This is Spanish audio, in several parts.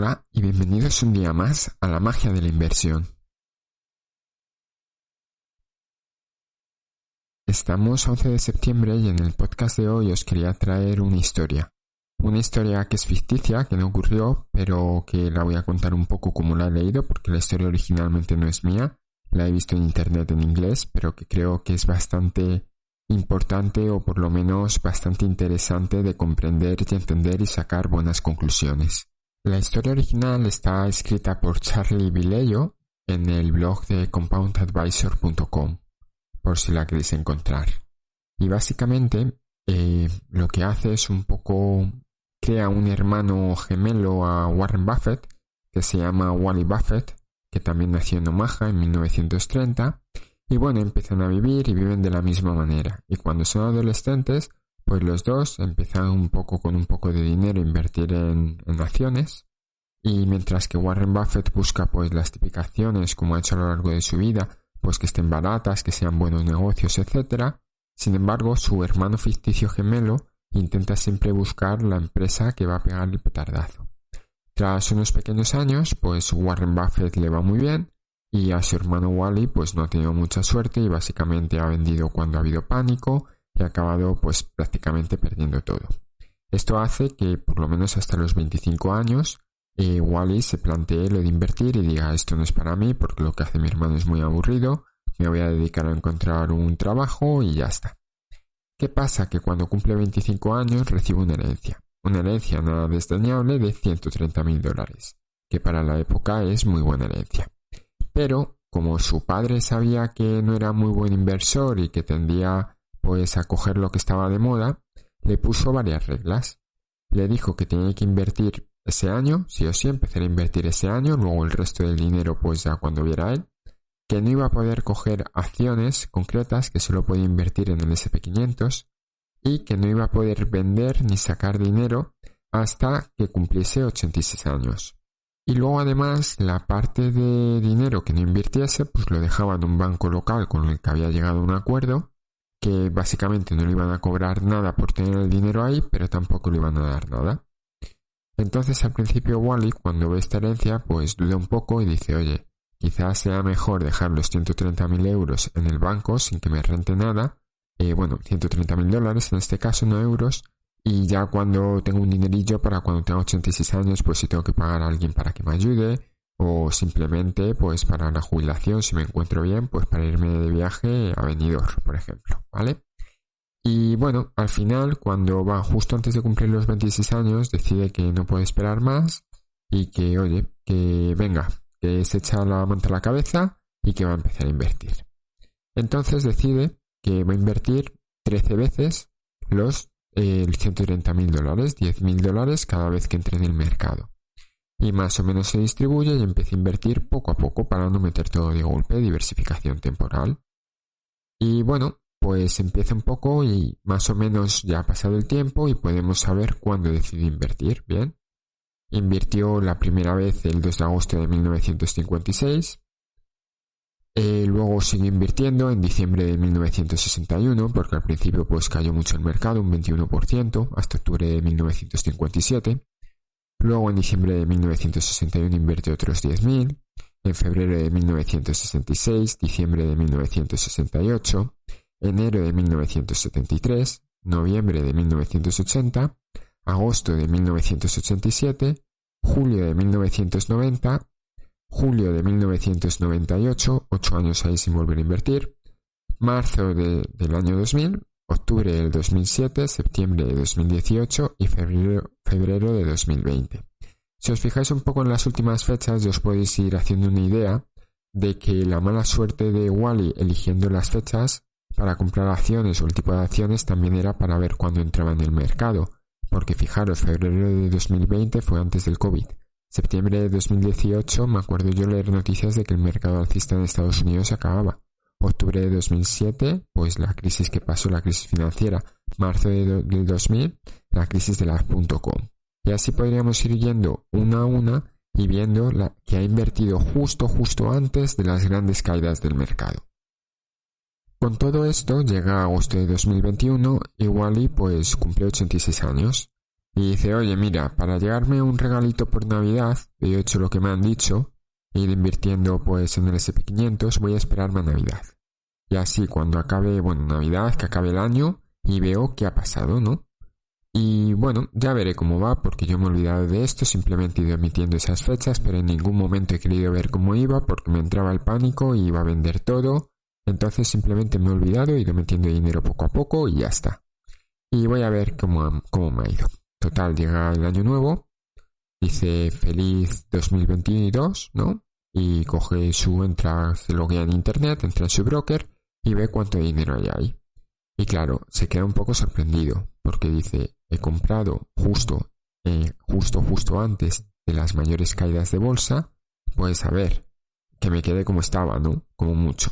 Hola y bienvenidos un día más a la magia de la inversión. Estamos a 11 de septiembre y en el podcast de hoy os quería traer una historia. Una historia que es ficticia, que no ocurrió, pero que la voy a contar un poco como la he leído, porque la historia originalmente no es mía. La he visto en internet en inglés, pero que creo que es bastante importante o por lo menos bastante interesante de comprender y entender y sacar buenas conclusiones. La historia original está escrita por Charlie Vilello en el blog de compoundadvisor.com, por si la queréis encontrar. Y básicamente lo que hace es un poco crea un hermano gemelo a Warren Buffett que se llama Wally Buffett, que también nació en Omaha en 1930, y bueno, empiezan a vivir y viven de la misma manera. Y cuando son adolescentes, pues los dos empiezan con un poco de dinero a invertir en acciones, y mientras que Warren Buffett busca pues las típicas acciones, como ha hecho a lo largo de su vida, pues que estén baratas, que sean buenos negocios, etc. Sin embargo, su hermano ficticio gemelo intenta siempre buscar la empresa que va a pegar el petardazo. Tras unos pequeños años, pues Warren Buffett le va muy bien y a su hermano Wally pues no ha tenido mucha suerte y básicamente ha vendido cuando ha habido pánico y ha acabado pues prácticamente perdiendo todo. Esto hace que por lo menos hasta los 25 años Wally se plantee lo de invertir y diga esto no es para mí porque lo que hace mi hermano es muy aburrido, me voy a dedicar a encontrar un trabajo y ya está. ¿Qué pasa? Que cuando cumple 25 años recibe una herencia nada desdeñable de $130,000, que para la época es muy buena herencia. Pero como su padre sabía que no era muy buen inversor y que tendía pues a coger lo que estaba de moda, le puso varias reglas. Le dijo que tenía que invertir ese año, sí o sí, empezar a invertir ese año, luego el resto del dinero pues ya cuando viera él, que no iba a poder coger acciones concretas, que solo podía invertir en el S&P 500 y que no iba a poder vender ni sacar dinero hasta que cumpliese 86 años. Y luego además la parte de dinero que no invirtiese pues lo dejaba en un banco local con el que había llegado a un acuerdo, que básicamente no le iban a cobrar nada por tener el dinero ahí, pero tampoco le iban a dar nada. Entonces al principio Wally, cuando ve esta herencia, pues duda un poco y dice, oye, quizás sea mejor dejar los 130,000 euros en el banco sin que me rente nada, $130,000 en este caso, no euros, y ya cuando tengo un dinerillo para cuando tenga 86 años, pues si tengo que pagar a alguien para que me ayude, o simplemente pues para la jubilación, si me encuentro bien, pues para irme de viaje a Benidorm, por ejemplo, ¿vale? Y bueno, al final, cuando va justo antes de cumplir los 26 años, decide que no puede esperar más y que, oye, que venga, que se echa la manta a la cabeza y que va a empezar a invertir. Entonces decide que va a invertir 13 veces los $130,000, $10,000 cada vez que entre en el mercado. Y más o menos se distribuye y empieza a invertir poco a poco para no meter todo de golpe, diversificación temporal. Y bueno, pues empieza un poco y más o menos ya ha pasado el tiempo y podemos saber cuándo decide invertir. Bien, invirtió la primera vez el 2 de agosto de 1956. Luego siguió invirtiendo en diciembre de 1961, porque al principio pues cayó mucho el mercado, un 21%, hasta octubre de 1957. Luego en diciembre de 1961 invirtió otros 10,000, en febrero de 1966, diciembre de 1968, enero de 1973, noviembre de 1980, agosto de 1987, julio de 1990, julio de 1998, 8 años ahí sin volver a invertir, marzo del año 2000, octubre del 2007, septiembre de 2018 y febrero de 2020. Si os fijáis un poco en las últimas fechas, ya os podéis ir haciendo una idea de que la mala suerte de Wally eligiendo las fechas para comprar acciones o el tipo de acciones también era para ver cuándo entraba en el mercado, porque fijaros, febrero de 2020 fue antes del COVID. Septiembre de 2018 me acuerdo yo leer noticias de que el mercado alcista en Estados Unidos se acababa. Octubre de 2007, pues la crisis que pasó, la crisis financiera. Marzo del 2000, la crisis de las .com. Y así podríamos ir yendo una a una y viendo que ha invertido justo antes de las grandes caídas del mercado. Con todo esto, llega agosto de 2021 y Wally pues cumple 86 años. y dice, oye, mira, para llegarme un regalito por Navidad, yo he hecho lo que me han dicho, he ido invirtiendo pues en el S&P 500, voy a esperarme a Navidad. Y así cuando acabe, Navidad, que acabe el año, y veo qué ha pasado, ¿no? Y bueno, ya veré cómo va, porque yo me he olvidado de esto, simplemente he ido emitiendo esas fechas, pero en ningún momento he querido ver cómo iba, porque me entraba el pánico y iba a vender todo. Entonces simplemente me he olvidado, he ido metiendo dinero poco a poco y ya está. Y voy a ver cómo me ha ido. Total, llega el año nuevo, dice feliz 2022, ¿no? Y se loguea en internet, entra en su broker y ve cuánto dinero hay ahí. Y claro, se queda un poco sorprendido, porque dice, he comprado justo antes de las mayores caídas de bolsa, pues a ver, que me quede como estaba, ¿no? Como mucho.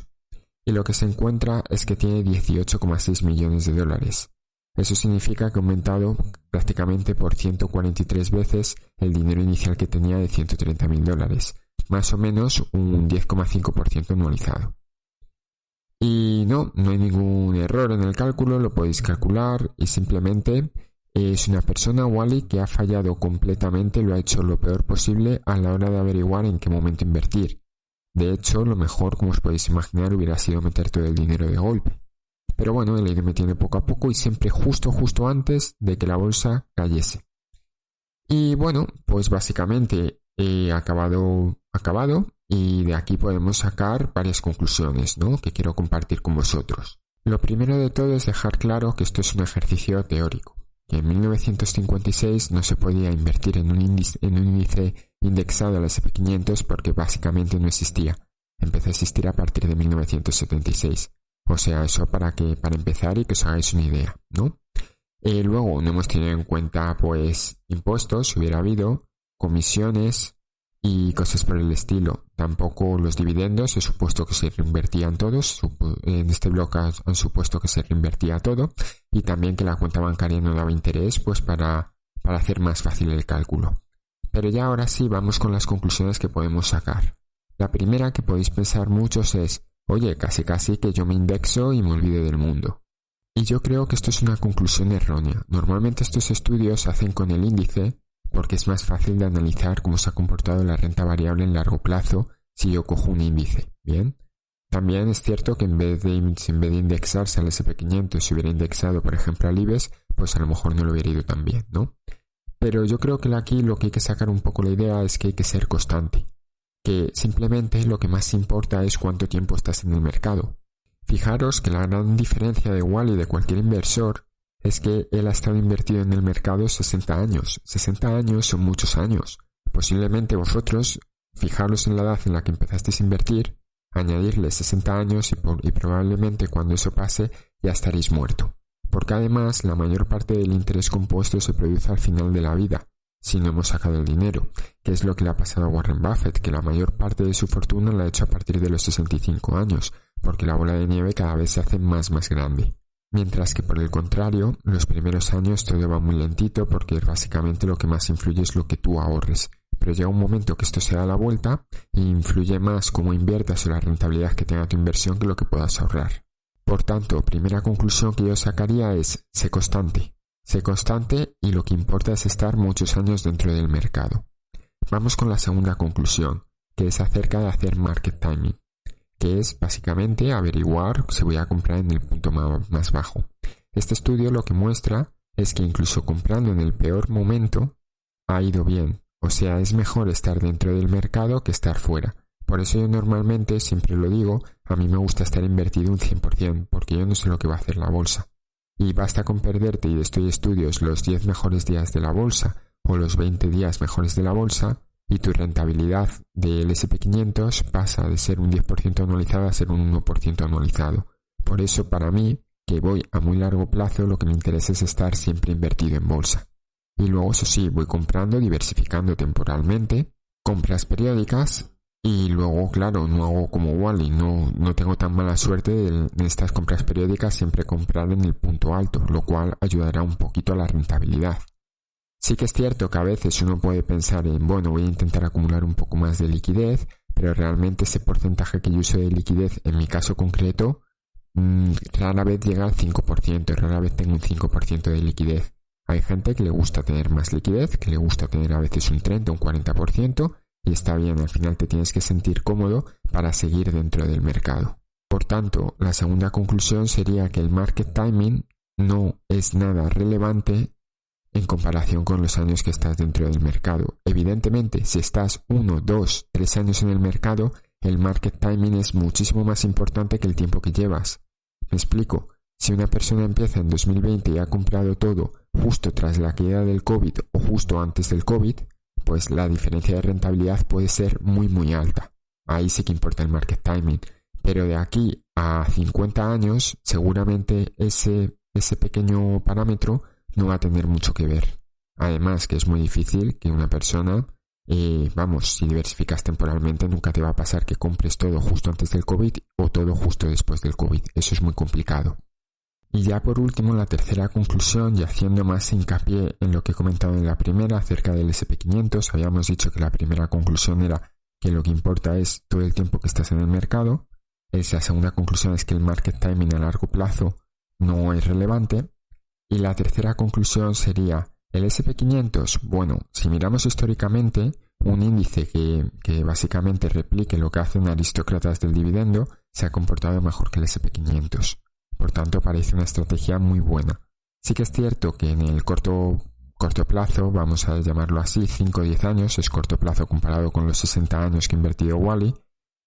Y lo que se encuentra es que tiene 18,6 millones de dólares. Eso significa que ha aumentado prácticamente por 143 veces el dinero inicial que tenía de 130.000 dólares, más o menos un 10,5% anualizado. Y no hay ningún error en el cálculo, lo podéis calcular y simplemente es una persona, Wally, que ha fallado completamente, lo ha hecho lo peor posible a la hora de averiguar en qué momento invertir. De hecho, lo mejor, como os podéis imaginar, hubiera sido meter todo el dinero de golpe. Pero bueno, él ha ido metiendo poco a poco y siempre justo antes de que la bolsa cayese. Y bueno, pues básicamente he acabado y de aquí podemos sacar varias conclusiones, ¿no? Que quiero compartir con vosotros. Lo primero de todo es dejar claro que esto es un ejercicio teórico, que en 1956 no se podía invertir en un índice indexado al S&P 500 porque básicamente no existía. Empezó a existir a partir de 1976. O sea, eso para empezar y que os hagáis una idea, ¿no? Luego no hemos tenido en cuenta pues impuestos, si hubiera habido, comisiones y cosas por el estilo. Tampoco los dividendos, he supuesto que se reinvertían todos, en este bloque han supuesto que se reinvertía todo, y también que la cuenta bancaria no daba interés pues para hacer más fácil el cálculo. Pero ya ahora sí vamos con las conclusiones que podemos sacar. La primera que podéis pensar muchos es, oye, casi que yo me indexo y me olvide del mundo. Y yo creo que esto es una conclusión errónea. Normalmente estos estudios se hacen con el índice porque es más fácil de analizar cómo se ha comportado la renta variable en largo plazo si yo cojo un índice. Bien. También es cierto que en vez de indexarse al S&P 500, si hubiera indexado, por ejemplo, al IBEX, pues a lo mejor no lo hubiera ido tan bien, ¿no? Pero yo creo que aquí lo que hay que sacar un poco la idea es que hay que ser constante. Que simplemente lo que más importa es cuánto tiempo estás en el mercado. Fijaros que la gran diferencia de Wally y de cualquier inversor es que él ha estado invertido en el mercado 60 años. 60 años son muchos años. Posiblemente vosotros, fijaros en la edad en la que empezasteis a invertir, añadirle 60 años y probablemente cuando eso pase ya estaréis muerto. Porque además la mayor parte del interés compuesto se produce al final de la vida, si no hemos sacado el dinero, que es lo que le ha pasado a Warren Buffett, que la mayor parte de su fortuna la ha hecho a partir de los 65 años, porque la bola de nieve cada vez se hace más grande. Mientras que por el contrario, los primeros años todo va muy lentito porque básicamente lo que más influye es lo que tú ahorres. Pero llega un momento que esto se da la vuelta e influye más cómo inviertas o la rentabilidad que tenga tu inversión que lo que puedas ahorrar. Por tanto, primera conclusión que yo sacaría es, sé constante. Sé constante y lo que importa es estar muchos años dentro del mercado. Vamos con la segunda conclusión, que es acerca de hacer market timing, que es básicamente averiguar si voy a comprar en el punto más bajo. Este estudio lo que muestra es que incluso comprando en el peor momento ha ido bien. O sea, es mejor estar dentro del mercado que estar fuera. Por eso yo normalmente, siempre lo digo, a mí me gusta estar invertido un 100%, porque yo no sé lo que va a hacer la bolsa. Y basta con perderte, y de estos estudios, los 10 mejores días de la bolsa o los 20 días mejores de la bolsa, y tu rentabilidad del S&P 500 pasa de ser un 10% anualizado a ser un 1% anualizado. Por eso, para mí, que voy a muy largo plazo, lo que me interesa es estar siempre invertido en bolsa. Y luego, eso sí, voy comprando, diversificando temporalmente, compras periódicas, y luego, claro, no hago como Wally, no tengo tan mala suerte de estas compras periódicas siempre comprar en el punto alto, lo cual ayudará un poquito a la rentabilidad. Sí que es cierto que a veces uno puede pensar en, bueno, voy a intentar acumular un poco más de liquidez, pero realmente ese porcentaje que yo uso de liquidez, en mi caso concreto, rara vez llega al 5%, rara vez tengo un 5% de liquidez. Hay gente que le gusta tener más liquidez, que le gusta tener a veces un 30, un 40%, y está bien, al final te tienes que sentir cómodo para seguir dentro del mercado. Por tanto, la segunda conclusión sería que el market timing no es nada relevante en comparación con los años que estás dentro del mercado. Evidentemente, si estás 1, 2, 3 años en el mercado, el market timing es muchísimo más importante que el tiempo que llevas. Me explico. Si una persona empieza en 2020 y ha comprado todo justo tras la caída del COVID o justo antes del COVID, pues la diferencia de rentabilidad puede ser muy muy alta. Ahí sí que importa el market timing. Pero de aquí a 50 años, seguramente ese pequeño parámetro no va a tener mucho que ver. Además que es muy difícil que una persona, si diversificas temporalmente, nunca te va a pasar que compres todo justo antes del COVID o todo justo después del COVID. Eso es muy complicado. Y ya por último, la tercera conclusión, y haciendo más hincapié en lo que he comentado en la primera acerca del S&P500, habíamos dicho que la primera conclusión era que lo que importa es todo el tiempo que estás en el mercado. La segunda conclusión es que el market timing a largo plazo no es relevante. Y la tercera conclusión sería el S&P500. Bueno, si miramos históricamente, un índice que básicamente replique lo que hacen aristócratas del dividendo se ha comportado mejor que el S&P500. Por tanto, parece una estrategia muy buena. Sí que es cierto que en el corto plazo, vamos a llamarlo así, 5 o 10 años, es corto plazo comparado con los 60 años que ha invertido Wally.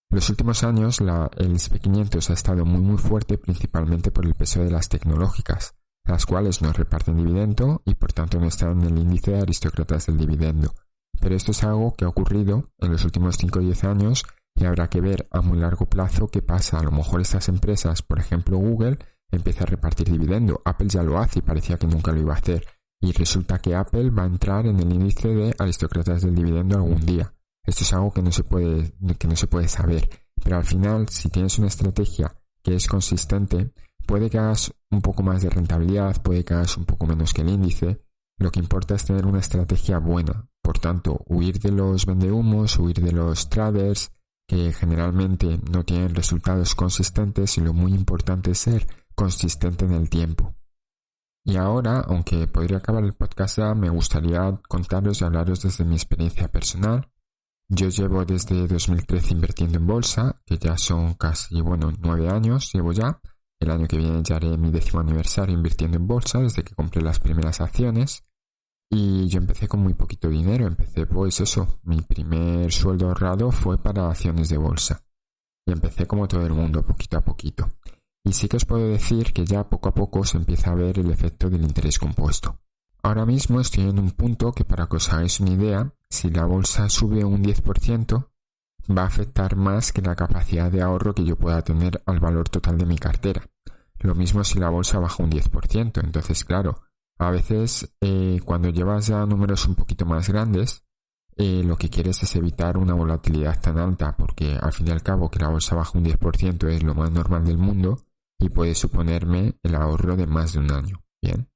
Los últimos años el S&P500 ha estado muy muy fuerte, principalmente por el peso de las tecnológicas, las cuales no reparten dividendo y por tanto no están en el índice de aristócratas del dividendo. Pero esto es algo que ha ocurrido en los últimos 5 o 10 años y habrá que ver a muy largo plazo qué pasa. A lo mejor estas empresas, por ejemplo Google, empieza a repartir dividendo. Apple ya lo hace y parecía que nunca lo iba a hacer. Y resulta que Apple va a entrar en el índice de aristócratas del dividendo algún día. Esto es algo que no se puede saber. Pero al final, si tienes una estrategia que es consistente, puede que hagas un poco más de rentabilidad, puede que hagas un poco menos que el índice. Lo que importa es tener una estrategia buena. Por tanto, huir de los vendehumos, huir de los traders que generalmente no tienen resultados consistentes, y lo muy importante es ser consistente en el tiempo. Y ahora, aunque podría acabar el podcast ya, me gustaría contaros y hablaros desde mi experiencia personal. Yo llevo desde 2013 invirtiendo en bolsa, que ya son casi, 9 años llevo ya. El año que viene ya haré mi 10º aniversario invirtiendo en bolsa, desde que compré las primeras acciones. Y yo empecé con muy poquito dinero, mi primer sueldo ahorrado fue para acciones de bolsa. Y empecé como todo el mundo, poquito a poquito. Y sí que os puedo decir que ya poco a poco se empieza a ver el efecto del interés compuesto. Ahora mismo estoy en un punto que, para que os hagáis una idea, si la bolsa sube un 10%, va a afectar más que la capacidad de ahorro que yo pueda tener al valor total de mi cartera. Lo mismo si la bolsa baja un 10%. Entonces, claro, a veces cuando llevas ya números un poquito más grandes, lo que quieres es evitar una volatilidad tan alta, porque al fin y al cabo que la bolsa baja un 10% es lo más normal del mundo y puede suponerme el ahorro de más de un año. Bien.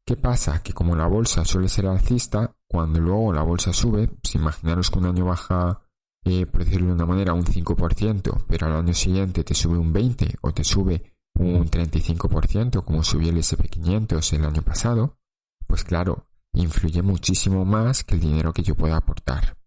¿Qué pasa? Que como la bolsa suele ser alcista, cuando luego la bolsa sube, pues imaginaros que un año baja, por decirlo de una manera, un 5%, pero al año siguiente te sube un 20% o te sube un 35%, como subió el S&P500 el año pasado, pues claro, influye muchísimo más que el dinero que yo pueda aportar.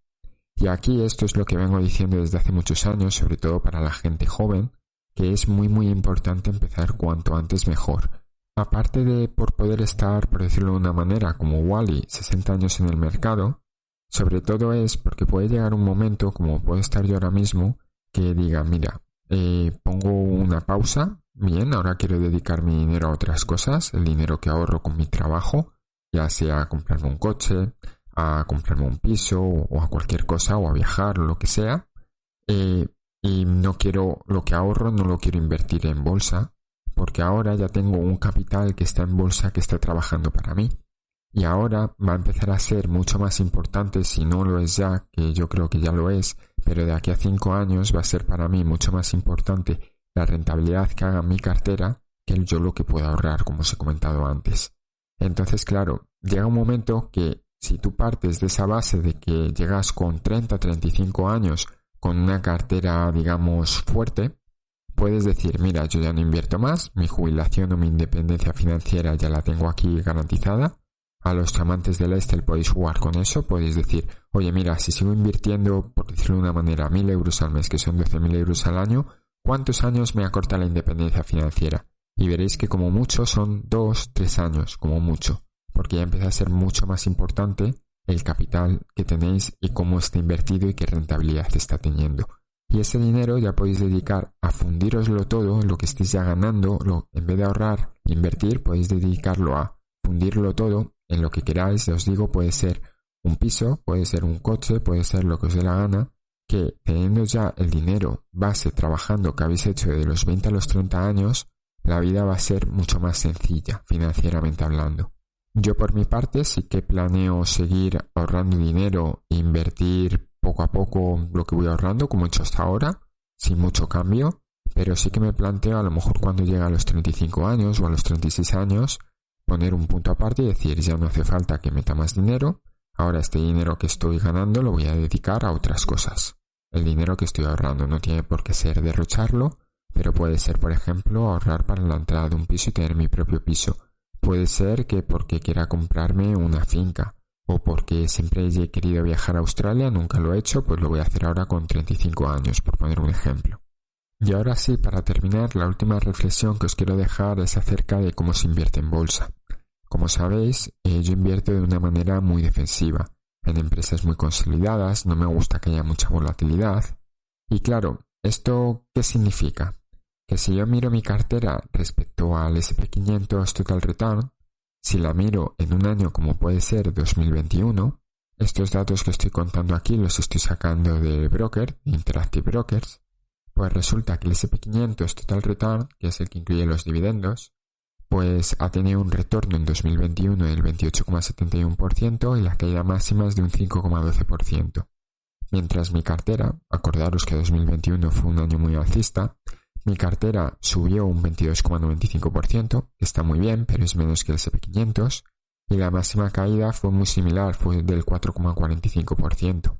Y aquí esto es lo que vengo diciendo desde hace muchos años, sobre todo para la gente joven, que es muy muy importante empezar cuanto antes mejor. Aparte de por poder estar, por decirlo de una manera, como Wally, 60 años en el mercado, sobre todo es porque puede llegar un momento, como puedo estar yo ahora mismo, que diga, mira, pongo una pausa, bien, ahora quiero dedicar mi dinero a otras cosas, el dinero que ahorro con mi trabajo, ya sea a comprarme un coche, a comprarme un piso o a cualquier cosa, o a viajar o lo que sea, y no quiero, lo que ahorro no lo quiero invertir en bolsa, porque ahora ya tengo un capital que está en bolsa que está trabajando para mí. Y ahora va a empezar a ser mucho más importante, si no lo es ya, que yo creo que ya lo es, pero de aquí a 5 años va a ser para mí mucho más importante la rentabilidad que haga mi cartera que yo lo que pueda ahorrar, como os he comentado antes. Entonces, claro, llega un momento que si tú partes de esa base de que llegas con 30, 35 años con una cartera, digamos, fuerte, puedes decir, mira, yo ya no invierto más, mi jubilación o mi independencia financiera ya la tengo aquí garantizada, a los amantes del Excel podéis jugar con eso, podéis decir, oye mira, si sigo invirtiendo, por decirlo de una manera, 1.000 euros al mes, que son 12.000 euros al año, ¿cuántos años me acorta la independencia financiera? Y veréis que como mucho son 2-3 años, como mucho, porque ya empieza a ser mucho más importante el capital que tenéis y cómo está invertido y qué rentabilidad está teniendo. Y ese dinero ya podéis dedicar a fundíroslo todo, lo que estéis ya ganando, en vez de ahorrar e invertir, podéis dedicarlo a fundirlo todo en lo que queráis. Ya os digo, puede ser un piso, puede ser un coche, puede ser lo que os dé la gana, que teniendo ya el dinero base trabajando que habéis hecho de los 20 a los 30 años, la vida va a ser mucho más sencilla, financieramente hablando. Yo por mi parte sí que planeo seguir ahorrando dinero e invertir poco a poco lo que voy ahorrando, como he hecho hasta ahora, sin mucho cambio, pero sí que me planteo a lo mejor cuando llegue a los 35 años o a los 36 años, poner un punto aparte y decir, ya no hace falta que meta más dinero, ahora este dinero que estoy ganando lo voy a dedicar a otras cosas. El dinero que estoy ahorrando no tiene por qué ser derrocharlo, pero puede ser, por ejemplo, ahorrar para la entrada de un piso y tener mi propio piso. Puede ser que porque quiera comprarme una finca, o porque siempre he querido viajar a Australia, nunca lo he hecho, pues lo voy a hacer ahora con 35 años, por poner un ejemplo. Y ahora sí, para terminar, la última reflexión que os quiero dejar es acerca de cómo se invierte en bolsa. Como sabéis, yo invierto de una manera muy defensiva, en empresas muy consolidadas, no me gusta que haya mucha volatilidad. Y claro, ¿esto qué significa? Que si yo miro mi cartera respecto al S&P 500 Total Return, si la miro en un año como puede ser 2021, estos datos que estoy contando aquí los estoy sacando del broker, Interactive Brokers, pues resulta que el S&P 500 Total Return, que es el que incluye los dividendos, pues ha tenido un retorno en 2021 del 28,71% y la caída máxima es de un 5,12%. Mientras mi cartera, acordaros que 2021 fue un año muy alcista, mi cartera subió un 22,95%, que está muy bien, pero es menos que el S&P 500, y la máxima caída fue muy similar, fue del 4,45%.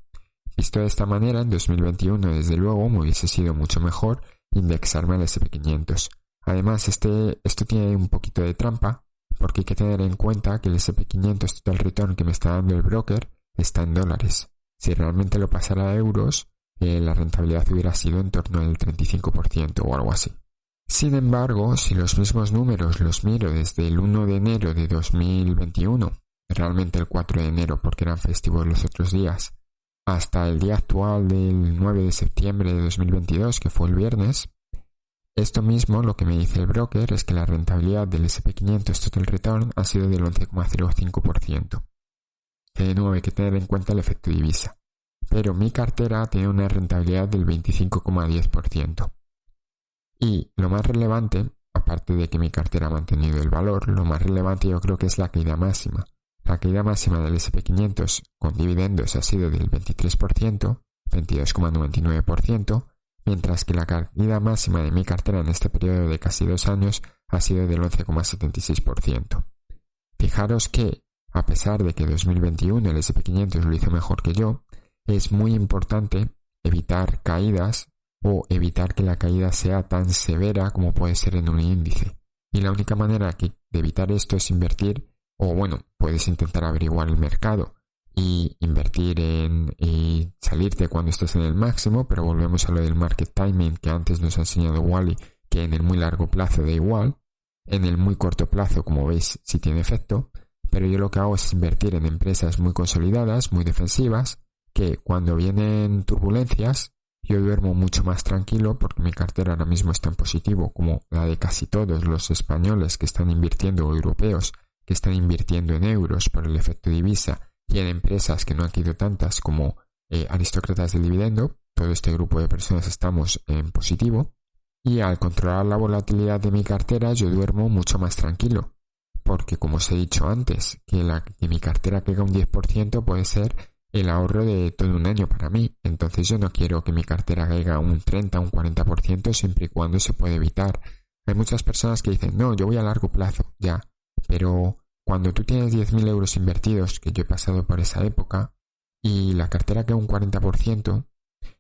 Visto de esta manera, en 2021, desde luego, me hubiese sido mucho mejor indexarme al S&P 500. Además, esto tiene un poquito de trampa, porque hay que tener en cuenta que el S&P 500 Total Return que me está dando el broker está en dólares. Si realmente lo pasara a euros, la rentabilidad hubiera sido en torno al 35% o algo así. Sin embargo, si los mismos números los miro desde el 1 de enero de 2021, realmente el 4 de enero porque eran festivos los otros días, hasta el día actual del 9 de septiembre de 2022, que fue el viernes, esto mismo lo que me dice el broker es que la rentabilidad del S&P 500 Total Return ha sido del 11,05%. Que de nuevo hay que tener en cuenta el efecto divisa. Pero mi cartera tiene una rentabilidad del 25,10%. Y lo más relevante, aparte de que mi cartera ha mantenido el valor, lo más relevante yo creo que es la caída máxima. La caída máxima del S&P 500 con dividendos ha sido del 23%, 22,99%, mientras que la caída máxima de mi cartera en este periodo de casi 2 años ha sido del 11,76%. Fijaros que, a pesar de que 2021 el S&P 500 lo hizo mejor que yo, es muy importante evitar caídas o evitar que la caída sea tan severa como puede ser en un índice. Y la única manera de evitar esto es invertir, o bueno, puedes intentar averiguar el mercado y invertir y salirte cuando estés en el máximo, pero volvemos a lo del market timing que antes nos ha enseñado Wally, que en el muy largo plazo da igual, en el muy corto plazo, como veis, sí tiene efecto, pero yo lo que hago es invertir en empresas muy consolidadas, muy defensivas, que cuando vienen turbulencias yo duermo mucho más tranquilo porque mi cartera ahora mismo está en positivo, como la de casi todos los españoles que están invirtiendo o europeos que están invirtiendo en euros por el efecto divisa y en empresas que no han caído tantas como aristócratas del dividendo. Todo este grupo de personas estamos en positivo y al controlar la volatilidad de mi cartera yo duermo mucho más tranquilo porque, como os he dicho antes, que mi cartera caiga un 10% puede ser el ahorro de todo un año para mí. Entonces yo no quiero que mi cartera caiga un 30, un 40% siempre y cuando se puede evitar. Hay muchas personas que dicen, no, yo voy a largo plazo, ya. Pero cuando tú tienes 10.000 euros invertidos, que yo he pasado por esa época, y la cartera cae un 40%,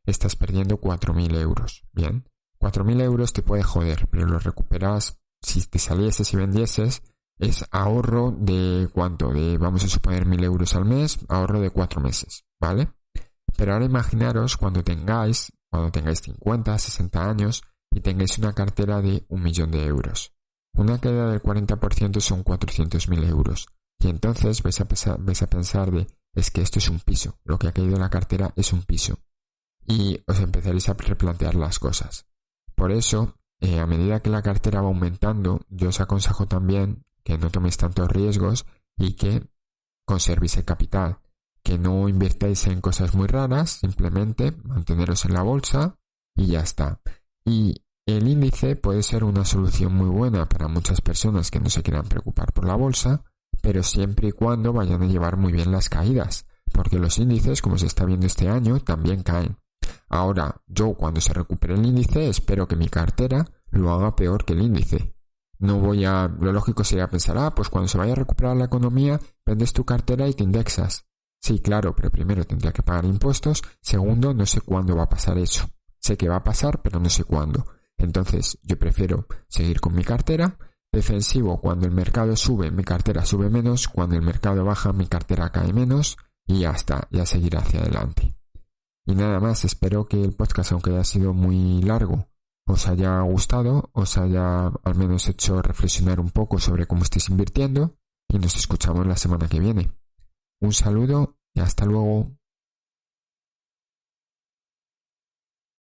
estás perdiendo 4.000 euros. Bien, 4.000 euros te puede joder, pero lo recuperas si te salieses y vendieses, es ahorro de ¿cuánto? Vamos a suponer 1.000 euros al mes, ahorro de 4 meses, ¿vale? Pero ahora imaginaros cuando tengáis 50, 60 años y tengáis una cartera de 1.000.000 de euros. Una caída del 40% son 400.000 euros. Y entonces vais a pensar es que esto es un piso. Lo que ha caído en la cartera es un piso. Y os empezaréis a replantear las cosas. Por eso, a medida que la cartera va aumentando, yo os aconsejo también que no toméis tantos riesgos y que conservéis el capital. Que no invirtáis en cosas muy raras, simplemente manteneros en la bolsa y ya está. Y el índice puede ser una solución muy buena para muchas personas que no se quieran preocupar por la bolsa, pero siempre y cuando vayan a llevar muy bien las caídas, porque los índices, como se está viendo este año, también caen. Ahora, yo cuando se recupere el índice, espero que mi cartera lo haga peor que el índice. Lo lógico sería pensar, pues cuando se vaya a recuperar la economía, vendes tu cartera y te indexas. Sí, claro, pero primero tendría que pagar impuestos, segundo, no sé cuándo va a pasar eso. Sé que va a pasar, pero no sé cuándo. Entonces, yo prefiero seguir con mi cartera. Defensivo, cuando el mercado sube, mi cartera sube menos, cuando el mercado baja, mi cartera cae menos, y ya está, ya seguiré hacia adelante. Y nada más, espero que el podcast, aunque haya sido muy largo, os haya gustado, os haya al menos hecho reflexionar un poco sobre cómo estáis invirtiendo, y nos escuchamos la semana que viene. Un saludo y hasta luego.